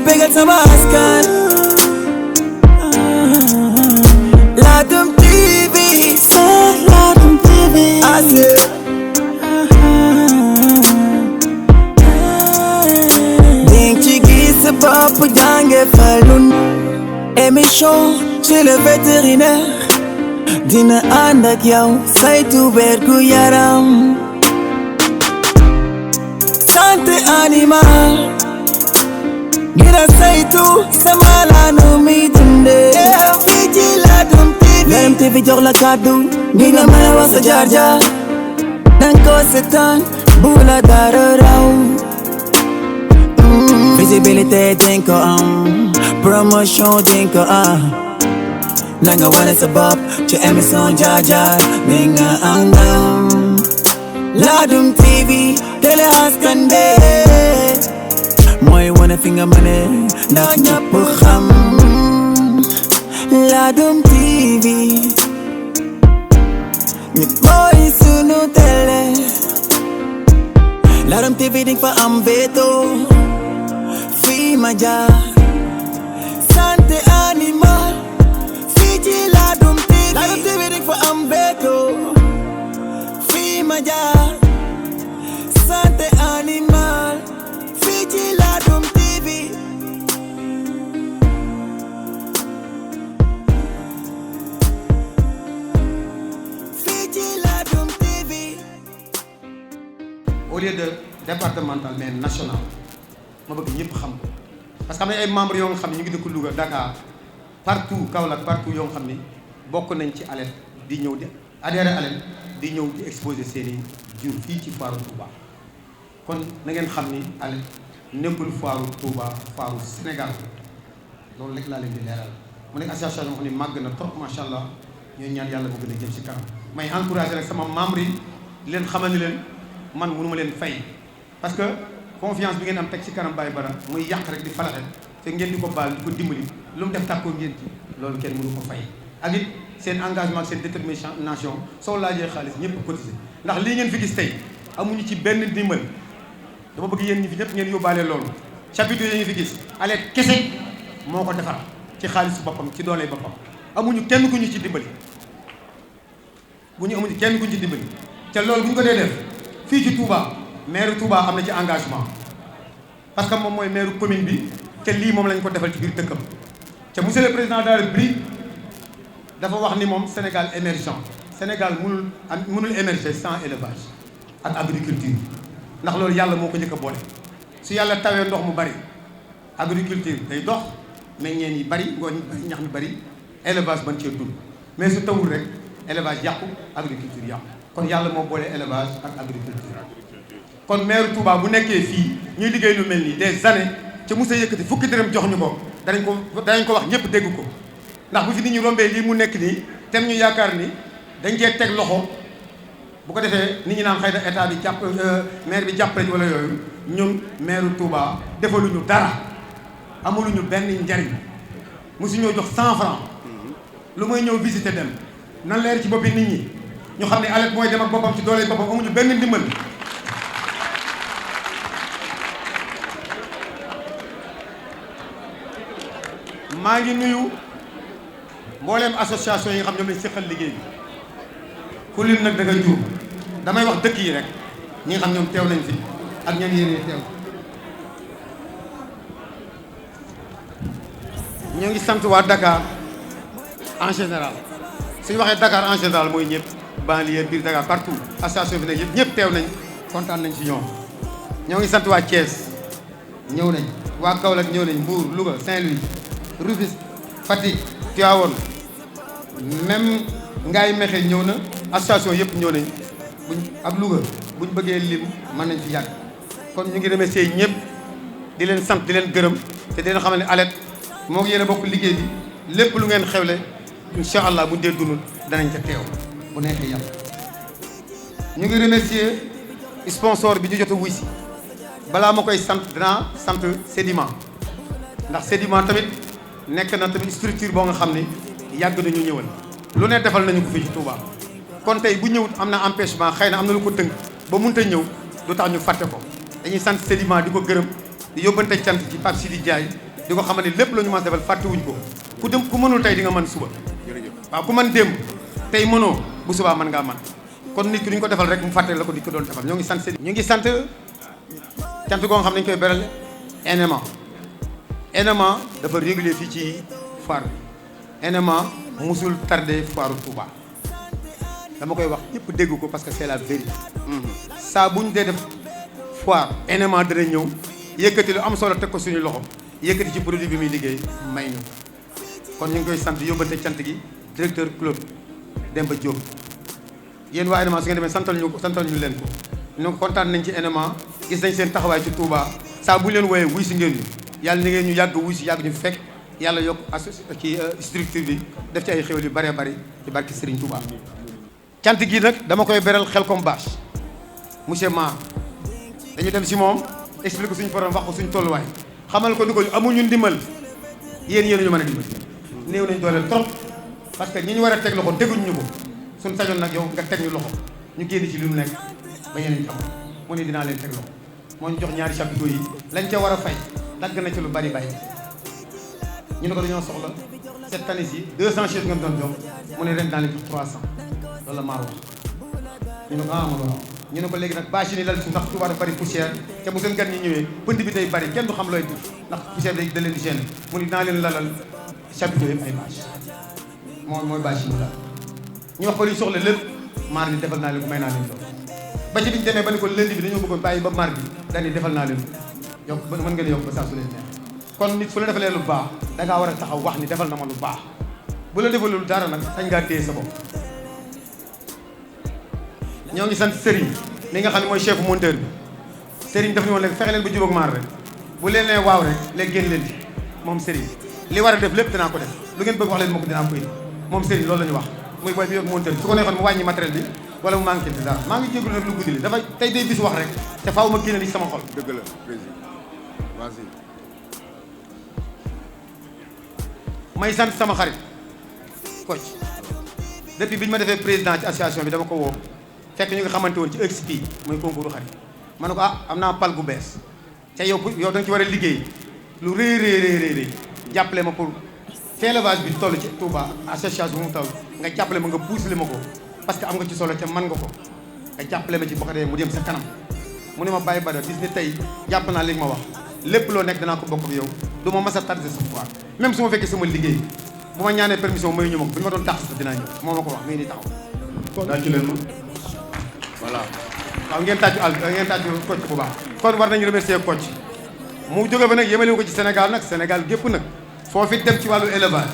bégal sama askan Ladoum TV Ladoum TV ding ci gis sa bopp jànge falun émission chez le vétérinaire dina ànd ak yow saytu wergu yaram santé animal ngir saytu sama laanu mi dundee fii ci Ladoum TV Ladoum TV jox la kàddu ngir nga mën a wax sa jaar-jaar danga ko seetaan bu la dara raw visibilité dinga ko am promotion dinga ko am nanga wane sa bopp ci émission jaar-jaar mi nga am ndam Ladoum TV télé askan bi mooy wane fi nga mëne ndax ñëpp xam Ladoum TV ñu mooy sunu télé Ladoum TV dinga fa am veto fii ma jaar santé animal fii ci Ladoum TV Ladoum TV dinga fa am veto fii ma jaar santé animal fii ci Ladoum TV fii ci Ladoum TV au lieu de départemental mais national ma bëgg ñëpp xam ko parce que am na ay membres yoo nga xam ne ñu ngi dëkk Louga Dakar partout Kaolack partout yoo nga xam ne bokk nañ ci ALET di ñëw di adhéré ALET di ñëw di exposer seeni jur fii ci foire Touba kon na ngeen xam ni ALET nekkul foire Touba foire Sénégal loolu rek laa leen di leeral mu nekk association moo xam ne màgg na trop macha allah ñooy ñaan yàlla bu gën a jëm si kanam may encouragé nag sama membre yi di leen xamal ni leen man mënu ma leen fay parce que confiance bi ngeen am teg ci kanam Baye Bara muy yàq rek di falaxe te ngeen di ko baal di ko dimbali lu mu def tàkkoo ngeen ci loolu kenn mënu ko fay ak it seen engagement seen détermination soo laajee xaalis ñëpp cotisé ndax lii ngeen fi gis tey amuñu ci benn dimbal dama bëgg yéen ñi fi ñëpp ngeen yóbbaale loolu chapiteau yi ngeen fi gis ALET kese moo ko defar ci xaalisu boppam ci doole boppam amuñu kenn ku ñu ci dimbali amuñu kenn ku ñu ci dimbali te loolu bu ñu ko dee def fii ci Touba maire Touba am na ci engagement parce que moom mooy maire commune bi te lii moom lañ ko defal ci biir dëkkam te monsieur le président de la République dafa wax ni moom Sénégal émergent Sénégal mënul émerger sans élevage ak agriculture ndax loolu yàlla moo ko njëkk a boole su yàlla tawee ndox mu bari agriculture day dox meññeen yi bari ngooñ ñax mi bari élevage ban cee dund mais su tawul rek élevage yàqu agriculture yàqu kon yàlla moo boole élevage ak agriculture kon maire Touba bu nekkee fii ñuy liggéey lu mel nii des années ca Moussa yëkkati fukki dërëm jox ñu ko danañ ko wax ñëpp dégg ko ndax bu fi nit ñi rombee lii mu nekk nii tem ñu yaakaar ni dañ cee teg loxo bu ko defee nit ñi naan xëy na état bi jàpp maire bi jàppale ñu wala yooyu ñun maire Touba defaluñu dara amuluñu benn njariñ mosuñoo jox 100 francs lu mooy ñëw visiter dem nan leer ci boppi nit ñi ñu xam ne ALET mooy dem ak boppam ci doole boppam amuñu benn ndimbal maa ngi nuyu mbooleem association yi nga xam ñoom lañ seqal liggéey bi ku lim nag da nga juum damay wax dëkk yi rek ñi nga xam ñoom teew nañ fi ak ñan yéene teew ñoo ngi sant waa Dakar en général suñu waxee Dakar en général mooy ñëpp banlieue biir Dakar partout association bi nag yëpp ñëpp teew nañ kontaan nañ ci ñoom ñoo ngi sant waa Thiès ñëw nañ waa Kaolack ñëw nañ Mbour Louga Saint-Louis Rufisque Fatick Tivaouane même Ngaye Mékhé ñëw na association yëpp ñëw nañ buñ ak Louga buñ bëggee lim mën nañ fi yàgg kon ñu ngi remercier ñëpp di leen sant di leen gërëm te di leen xamal ne ALET moo ngi yéen a bokk liggéey bi lépp lu ngeen xewle incha allah buñ dee dund danañ ca teew bu neexee yàlla. ñu ngi remercier sponsor bi ñu jot a wuy si balaa ma koy sant dinaa sant Sedima ndax Sedima tamit nekk na tamit structure boo nga xam ne yàgg nañu ñëwal lu ne defal nañu ko fii ci Touba kon tey bu ñëwut am na empêchement xëy na am na lu ko tënk ba mënut a ñëw du tax ñu fàtte ko dañuy sant Sedima di ko gërëm di yóbbante cant ci Pape Sidi Diaye di ko xamal ne lépp la ñu mas defal fàttewuñ ko ku dem ku mënul tey di nga mën suba waaw ku mën démb tey mënoo bu subaa mën ngaa mën kon nit ki duñ ko defal rek mu fàtte la ko di ko doon defal ñoo ngi sant ñu ngi sant cant goo xam ne dañ koy beral NMA dafa régulier fii ci foire bi NMA musul tardé foire Touba dama koy wax ñëpp dégg ko parce que c'est la vérité saa bu ñu dee def foire NMA dana ñëw yëkkati lu am solo teg ko suñu loxo yëkkati ci produit bi muy liggéey may ñu kon ñu ngi koy sant yóbbante cant gi directeur Claude Demba Diop yéen waa NMA su ngeen demee santal ñu leen ko ñu kontaan nañ ci NMA gis nañ seen taxawaay ci Touba saa bu leen wooyee wuy si ngeen ñu yàlla ni ngeen ñu yàgg wuy si yàgg ñu fekk yàlla yokk ci structure bi def ci ay xéwal yu bëree bëri ci barki Serigne Touba. cant gi nag dama koy beral xel comme bâche monsieur Mar dañu dem si moom expliqué suñu problème wax ko suñu tolluwaay xamal ko ni ko amuñu ndimbal yéen ñu mën a dimbal néew nañ doole trop parce que ñi ñu war a teg loxo teguñ ñu ko suñ sañoon nag yow nga teg ñu loxo ñu génn ci li mu nekk ba ñeneen ñi am mu ne dinaa leen teg loxo moo ñu jox ñaari chapiteaux yi lañ ca war a fay dagg na ci lu bari bàyyi ñu ne ko dañoo soxla cette année ci 200 chaises nga doon jox mu ne ren naa leen jox 300 loolu la maar wax ñu ne ko ma waaw ñu ne ko léegi nag bâche yi ni lal suuf ndax Touba dafa bari poussière te bu seen gan ñi ñëwee pënd bi day bari kenn du xam looy def ndax poussière day da leen di gêner mu ne dinaa leen lalal chapiteaux yëpp ay bâche mooy bâche yi mu lal ñu wax ko li ñu soxla lépp maar bi defal naa leen ko may naa leen loolu ba ci biñu demee ba ne ko lundi bi dañoo bëggoon bàyyi ba mardi dañuy defal naa leen yokk mën ngeen yokk ba saa su leen neex kon nit fu la defalee lu baax dangaa war a taxaw wax ni defal na ma lu baax bu la defalul dara nag dañ ngaa téye sa bopp ñoo ngi sant Serigne mi nga xam ne mooy chef monteur bi Serigne daf ni woon léegi fexe leen ba jubóog maar rek bu leen nee waaw rek léegi génn leen ci moom Serigne li war a def lépp dinaa ko def lu ngeen bëgg wax leen ma ko dinaa ko indi moom Serigne loolu la ñu wax muy booy bi yokk monteur bi su ko neexoon mu wàññi matériel bi wala mu manqué ci dara maa ngi jégalu nag lu guddi li dafa tey day bis wax rek te faaw ma génne li sama xol. dëgg la président vas-y. may sant sama xarit Kocc depuis bi ñu ma defee président ci association bi dama ko woo fekk ñu ngi xamante woon ci EXP mooy concours xarit ma ne ko am naa pal gu bees te yow da nga ci war a liggéey lu rëy jàppale ma pour élevage bi toll ci Touba association bi mu taw nga jàppale ma nga buusale ma ko. parce que am nga ci solo ca mën nga ko nga jàppale ma ci bokk mu dem sa kanam mu ne ma bàyyi bada bis ni tey jàpp naa li nga ma wax lépp loo nekk danaa ko bokk ak yow du ma mas a tardé sa foire même su ma fekkee sama liggéey bu ma ñaanee permission may ñu ma ko bu ñu ma doon tax sax dinaa ñëw moo ma ko wax mi ngi nii taxaw tàccu leen ma voilà waaw ngeen tàccu Kocc bu baax kon war nañu remercier Kocc mu jóge ba nag yemale ko ci Sénégal gépp nag foofu dem ci wàllu élevage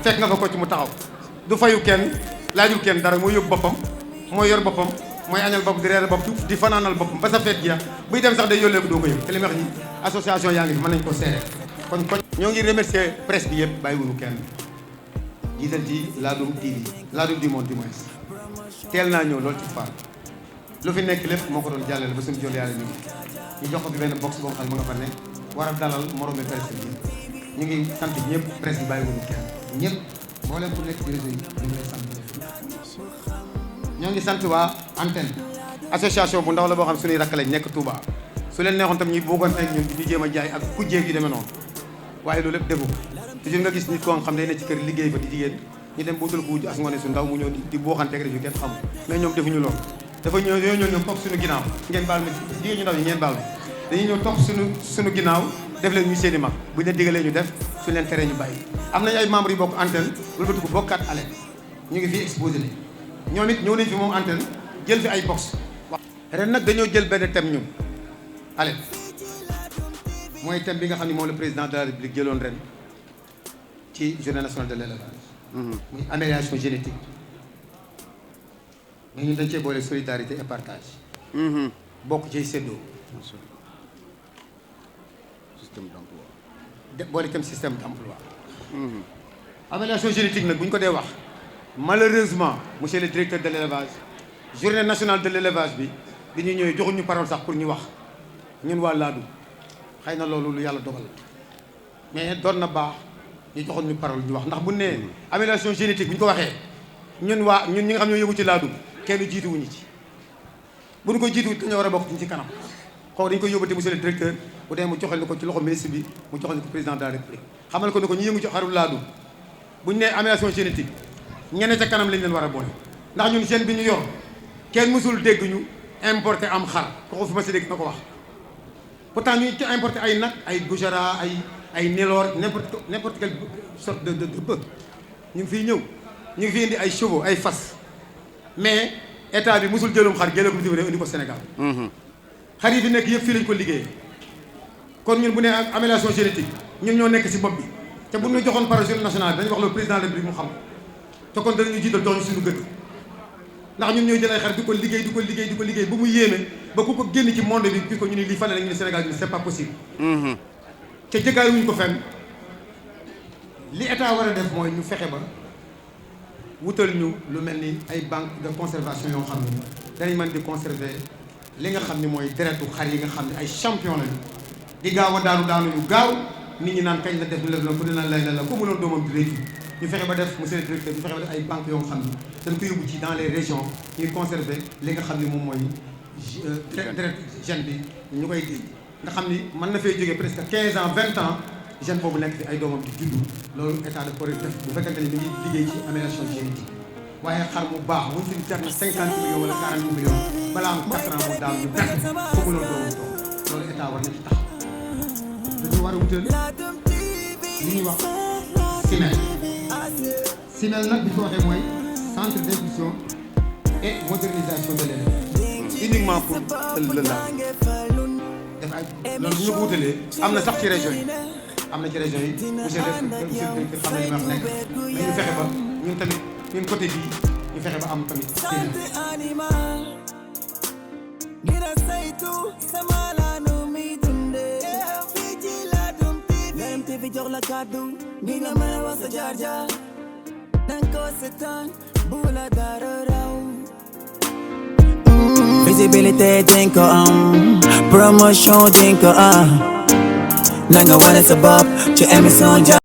fekk nga fa Kocc mu taxaw du fayu kenn laajul kenn dara mooy yóbbu boppam mooy yor boppam mooy añal bopp di reer bopp di fanaanal boppam ba sa feet jeex buy dem sax day yónnee ko doo ko yëg te li ma wax ni association yaa ngi fi mën nañ ko seere kon ñoo ngi remercier presse bi yëpp bàyyiwuñu kenn jiital ci Ladoum TV Ladoum du monde du moins teel naa ñëw loolu ci faar lu fi nekk lépp moo ko doon jàllale ba suñu jol yàlla ñu jox ko fi benn box boo xam ne ma nga fa nekk war a dalal moroomi presse bi ñu ngi sant ñëpp presse bi bàyyiwuñu kenn ñëpp boo leen ku nekk ci réseau yi ñu ngi lay sant ñoo ngi sant waa antenne association bu ndaw la boo xam suñuy rakk lañ nekk Touba su leen neexoon tam ñi bëggoon ak ñun ñu jéem a jaay ak ku jéeg yu demee noonu waaye loolu lépp defu toujours nga gis nit koo xam ne ne ci kër liggéey fa di jigéen ñu dem bootal ko wujj as ngoone su ndaw mu ñëw di booxanteeg rek yu kenn xamul mais ñoom defuñu loolu dafa ñëw ñoom topp suñu ginnaaw ngeen baal ma jigéen ñu ndaw yi ngeen baal ma dañuy ñëw topp suñu ginnaaw def leen ñu seen i mag buñ leen digalee ñu def su leen teree ñu bàyyi am nañu ay membres yu bokk antenne wëlbatiku bokkaat ale ñu ngi fii exposé ni ñoom it ñëw nañ fi moom antenne jël fi ay box ren nag dañoo jël benn thème ñun ale mooy thème bi nga xam ne moom le président de la République jëloon ren ci journée nationale de l'élevage muy amélioration génétique mais ñun dañ cee boole solidarité et partage bokk ci séddoo système d'emploi boole itam système d'emploi amélioration génétique nag bu ñu ko dee wax malheureusement monsieur le directeur de l'élevage journée nationale de l'élevage bi ñu ñëwee joxuñu parole sax pour ñu wax ñun waa Ladoum xëy na loolu lu yàlla dogal mais doon na baax ñu joxoon ñu parole ñu wax ndax bu nee amélioration génétique bu ñu ko waxee ñun ñi nga xam ñoo yëngu ci Ladoum kenn jiituwuñu ci bu ñu ko jiituwu dañoo war a bokk ci kanam xaw dañu koy yóbbate monsieur le directeur bu dee mu joxal ni ko ci loxo ministre bi mu joxal ni ko président de la république xamal ko ne ko ñu yëngu ci xaru laadum bu ñu nee amélioration génétique ñene ca kanam lañ leen war a boole ndax ñun gène bi ñu yor kenn mësul dégg ñu importé am xar ko fi ma si dégg na ko wax pourtant ñu ci importé ay nag ay goujara ay Nélor n'importe quelle sorte de bœuf ñu ngi fiy ñëw ñu ngi fi indi ay chevaux ay fas mais état bi mësul jëlum xar jëlee ko bitim réew indi ko Sénégal xar yi fi nekk yëpp fii lañ ko liggéeyee kon ñun bu nee amélioration génétique ñun ñoo nekk si bopp bi te bu ñu joxoon projet national dañu wax le président de la République mu xam te kon danañu jiital jox ñu suñu gëdd ndax ñun ñooy jël ay xar di ko liggéey ba mu yéeme ba ku ko génn ci monde bi puis ko ñu ni lii fan la ñu ne Sénégal bi c'est pas possible te jëggaay wuñ ko fenn li état war a def mooy ñu fexe ba wutal ñu lu mel ni ay banque de conservation yoo xam ne danañ mën di conserver li nga xam ne mooy deretu xar yi nga xam ne ay champion lañu di gaaw a daanu yu gaaw nit ñi naan kañ la def ñu la ku dina lay la ko mënoon doomam di réccu ñu fexe ba def monsieur le directeur ñu fexe ba def ay banques yoo xam ne dañ ko yóbbu ci dans les régions ñuy conserver li nga xam ne moom mooy deret gène bi ñu koy nga xam ni mën na fee jógee presque 15 ans 20 ans gène boobu nekk fi ay doomam di juddu loolu état de forêt def bu fekkante ni mi ngi liggéey ci amélioration génétique waaye xar mu baax mu fi jar na 50 millions wala 40 millions balaa am 4 ans mu daal ñu perte foofu loolu doomam toog loolu état war na ci taxaw dañu war a wutal li ñuy wax CIMEL nag bi ko waxee mooy centre d'instruction et modernisation de l'élevage uniquement pour le laaj def ay loolu bu ñu ko wutalee am na sax ci région yi am na ci région yi monsieur le directeur xam na li ma wax nekk mais ñu fexe ba ñun tamit ñun côté bii ñu fexe ba am tamit jox la kàddu ngi nga mën a wax sa jaar-jaar danga ko seetaan bu la dara raw visibilité dinga ko am promotion dinga ko am nanga wane sa bopp ci émission